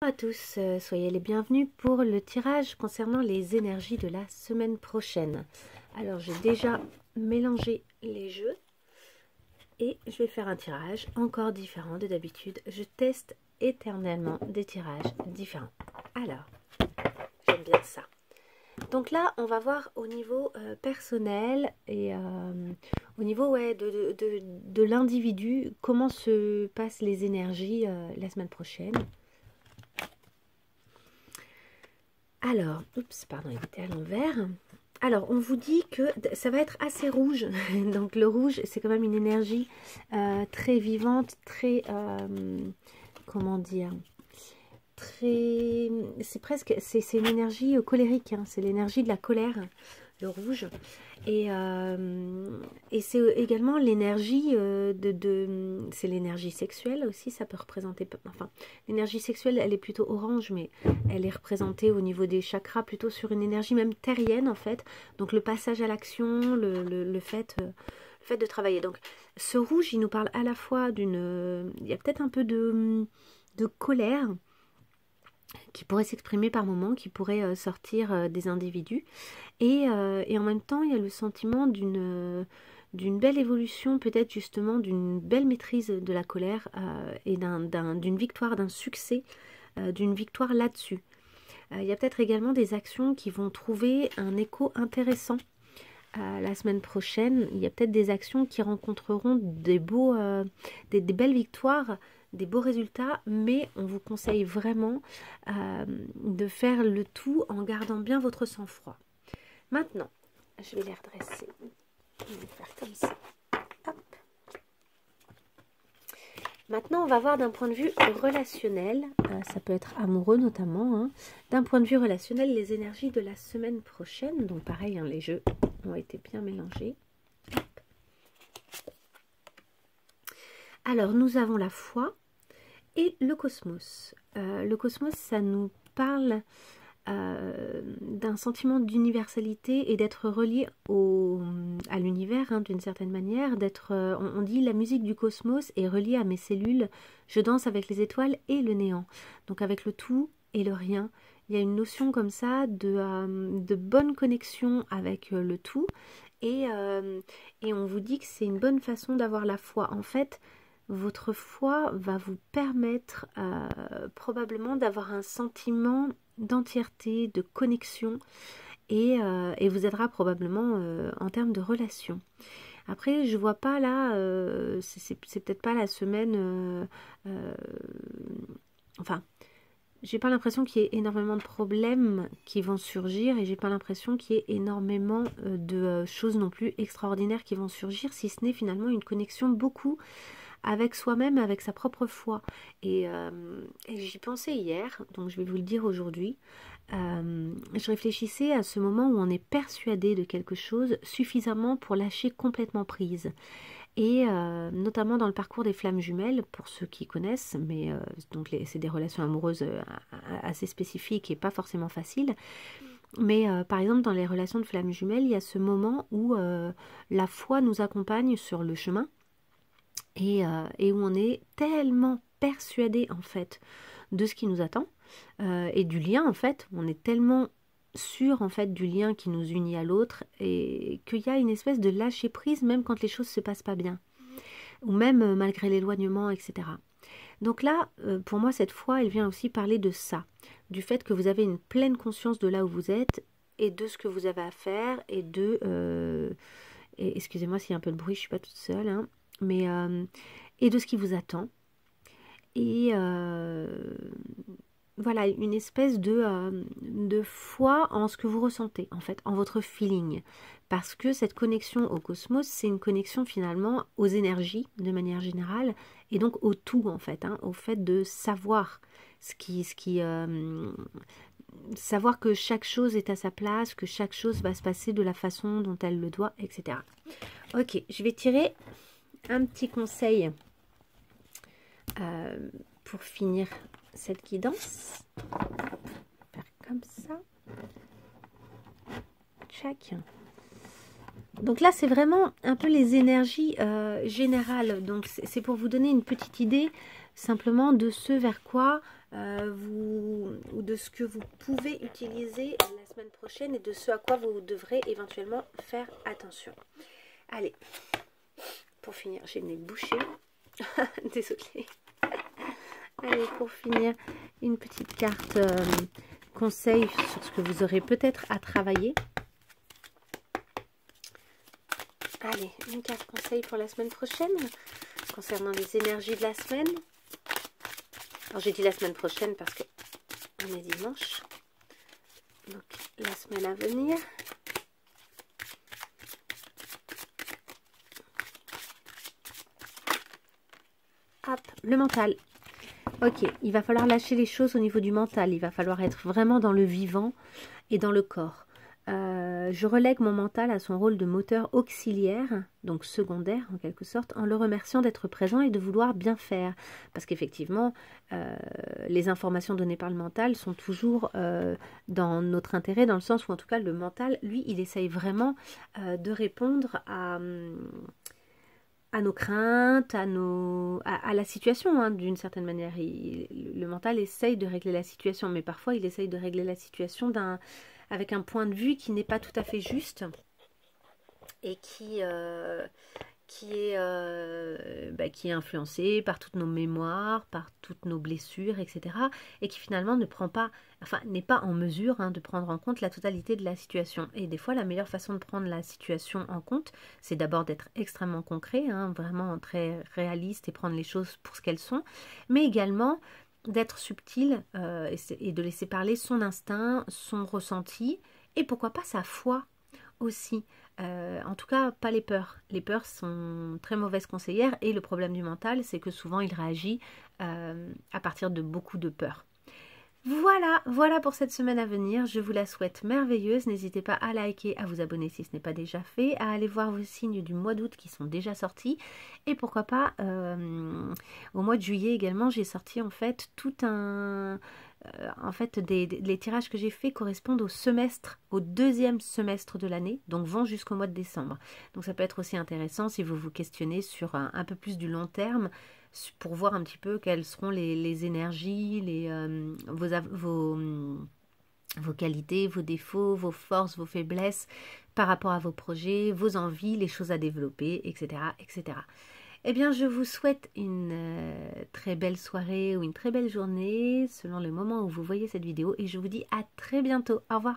Bonjour à tous, soyez les bienvenus pour le tirage concernant les énergies de la semaine prochaine. Alors j'ai déjà mélangé les jeux et je vais faire un tirage encore différent de d'habitude. Je teste éternellement des tirages différents. Alors, j'aime bien ça. Donc là, on va voir au niveau personnel et au niveau de l'individu, comment se passent les énergies la semaine prochaine. Alors, oups, pardon, il était à l'envers. Alors, on vous dit que ça va être assez rouge. Donc, le rouge, c'est quand même une énergie très vivante, très... comment dire, très... C'est presque... C'est une énergie colérique, hein, c'est l'énergie de la colère, le rouge. Et c'est également l'énergie c'est l'énergie sexuelle aussi, ça peut représenter... Enfin, l'énergie sexuelle, elle est plutôt orange, mais elle est représentée au niveau des chakras, plutôt sur une énergie même terrienne, en fait. Donc, le passage à l'action, le fait de travailler. Donc, ce rouge, il nous parle à la fois d'une... il y a peut-être un peu de colère qui pourrait s'exprimer par moments, qui pourrait sortir des individus. Et en même temps, il y a le sentiment d'une belle évolution, peut-être justement d'une belle maîtrise de la colère et d'une victoire, d'un succès, d'une victoire là-dessus. Il y a peut-être également des actions qui vont trouver un écho intéressant la semaine prochaine. Il y a peut-être des actions qui rencontreront des belles victoires, des beaux résultats, mais on vous conseille vraiment de faire le tout en gardant bien votre sang-froid. Maintenant, je vais les redresser. Je vais faire comme ça. Hop. Maintenant, on va voir d'un point de vue relationnel, ça peut être amoureux notamment, hein, d'un point de vue relationnel, les énergies de la semaine prochaine. Donc pareil, hein, les jeux ont été bien mélangés. Hop. Alors, nous avons la foi et le cosmos. Le cosmos, ça nous parle d'un sentiment d'universalité et d'être relié à l'univers, hein, d'une certaine manière. On dit la musique du cosmos est reliée à mes cellules, je danse avec les étoiles et le néant. Donc avec le tout et le rien. Il y a une notion comme ça de bonne connexion avec le tout. Et on vous dit que c'est une bonne façon d'avoir la foi. En fait, votre foi va vous permettre probablement d'avoir un sentiment d'entièreté, de connexion et vous aidera probablement en termes de relations. Après, je vois pas là, c'est peut-être pas la semaine, enfin, j'ai pas l'impression qu'il y ait énormément de problèmes qui vont surgir et j'ai pas l'impression qu'il y ait énormément de choses non plus extraordinaires qui vont surgir, si ce n'est finalement une connexion beaucoup avec soi-même, avec sa propre foi. Et j'y pensais hier, donc je vais vous le dire aujourd'hui. Je réfléchissais à ce moment où on est persuadé de quelque chose suffisamment pour lâcher complètement prise. Et notamment dans le parcours des flammes jumelles, pour ceux qui connaissent, mais donc c'est des relations amoureuses assez spécifiques et pas forcément faciles. Mais par exemple, dans les relations de flammes jumelles, il y a ce moment où la foi nous accompagne sur le chemin et où on est tellement persuadé en fait de ce qui nous attend et du lien en fait, on est tellement sûr en fait du lien qui nous unit à l'autre et qu'il y a une espèce de lâcher prise même quand les choses se passent pas bien ou même malgré l'éloignement, etc. Donc là, pour moi, cette foi, elle vient aussi parler de ça, du fait que vous avez une pleine conscience de là où vous êtes et de ce que vous avez à faire et excusez-moi s'il y a un peu de bruit, je suis pas toute seule, hein, mais et de ce qui vous attend. Et voilà, une espèce de foi en ce que vous ressentez, en fait, en votre feeling. Parce que cette connexion au cosmos, c'est une connexion finalement aux énergies, de manière générale, et donc au tout, en fait, hein, au fait de savoir savoir que chaque chose est à sa place, que chaque chose va se passer de la façon dont elle le doit, etc. Ok, je vais tirer un petit conseil pour finir cette guidance. Faire comme ça. Tchac. Donc là, c'est vraiment un peu les énergies générales. Donc c'est pour vous donner une petite idée simplement de ce vers quoi ou de ce que vous pouvez utiliser la semaine prochaine et de ce à quoi vous devrez éventuellement faire attention. Allez, pour finir, j'ai le nez bouché. Désolée. Allez, pour finir, une petite carte conseil sur ce que vous aurez peut-être à travailler. Allez, une carte conseil pour la semaine prochaine, concernant les énergies de la semaine. Alors, j'ai dit la semaine prochaine parce que on est dimanche. Donc, la semaine à venir. Hop, le mental. Ok, il va falloir lâcher les choses au niveau du mental. Il va falloir être vraiment dans le vivant et dans le corps. Je relègue mon mental à son rôle de moteur auxiliaire, donc secondaire en quelque sorte, en le remerciant d'être présent et de vouloir bien faire. Parce qu'effectivement, les informations données par le mental sont toujours dans notre intérêt, dans le sens où en tout cas le mental, lui, il essaye vraiment de répondre à nos craintes, à la situation, hein, d'une certaine manière. Le mental essaye de régler la situation, mais parfois il essaye de régler la situation avec un point de vue qui n'est pas tout à fait juste et qui est influencé par toutes nos mémoires, par toutes nos blessures, etc. Et qui finalement n'est pas en mesure, hein, de prendre en compte la totalité de la situation. Et des fois, la meilleure façon de prendre la situation en compte, c'est d'abord d'être extrêmement concret, hein, vraiment très réaliste et prendre les choses pour ce qu'elles sont, mais également d'être subtil et de laisser parler son instinct, son ressenti, et pourquoi pas sa foi aussi. En tout cas, pas les peurs. Les peurs sont très mauvaises conseillères et le problème du mental, c'est que souvent il réagit à partir de beaucoup de peurs. Voilà pour cette semaine à venir. Je vous la souhaite merveilleuse. N'hésitez pas à liker, à vous abonner si ce n'est pas déjà fait, à aller voir vos signes du mois d'août qui sont déjà sortis. Et pourquoi pas, au mois de juillet également, j'ai sorti en fait les tirages que j'ai faits correspondent au deuxième semestre de l'année, donc vont jusqu'au mois de décembre. Donc ça peut être aussi intéressant si vous vous questionnez sur un peu plus du long terme, pour voir un petit peu quelles seront les énergies, vos qualités, vos défauts, vos forces, vos faiblesses par rapport à vos projets, vos envies, les choses à développer, etc. etc. Eh bien, je vous souhaite une très belle soirée ou une très belle journée selon le moment où vous voyez cette vidéo et je vous dis à très bientôt. Au revoir.